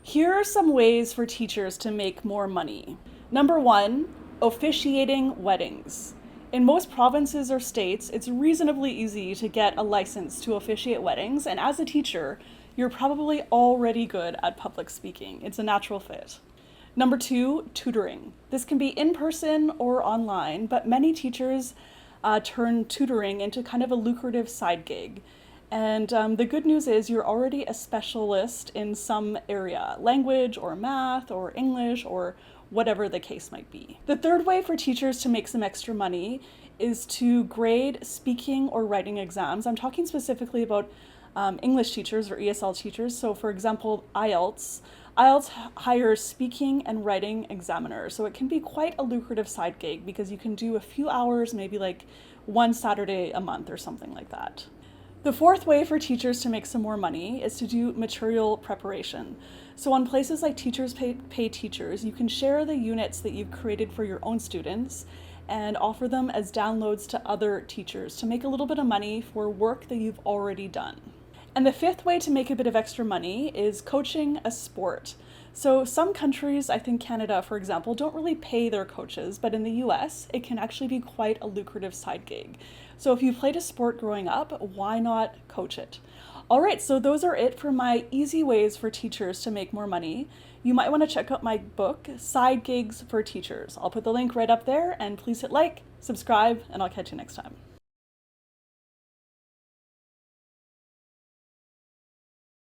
Here are some ways for teachers to make more money. Number one, officiating weddings. In most provinces or states, it's reasonably easy to get a license to officiate weddings, and as a teacher, you're probably already good at public speaking. It's a natural fit. Number two, tutoring. This can be in person or online, but many teachers turn tutoring into kind of a lucrative side gig. And the good news is you're already a specialist in some area, language or math or English or whatever the case might be. The third way for teachers to make some extra money is to grade speaking or writing exams. I'm talking specifically about English teachers or ESL teachers. So for example, IELTS. IELTS hires speaking and writing examiners. So it can be quite a lucrative side gig because you can do a few hours, maybe like one Saturday a month or something like that. The fourth way for teachers to make some more money is to do material preparation. So on places like Teachers Pay Teachers, you can share the units that you've created for your own students and offer them as downloads to other teachers to make a little bit of money for work that you've already done. And the fifth way to make a bit of extra money is coaching a sport. So some countries, I think Canada, for example, don't really pay their coaches, but in the US, it can actually be quite a lucrative side gig. So if you played a sport growing up, why not coach it? All right, so those are it for my easy ways for teachers to make more money. You might want to check out my book, Side Gigs for Teachers. I'll put the link right up there, and please hit like, subscribe, and I'll catch you next time.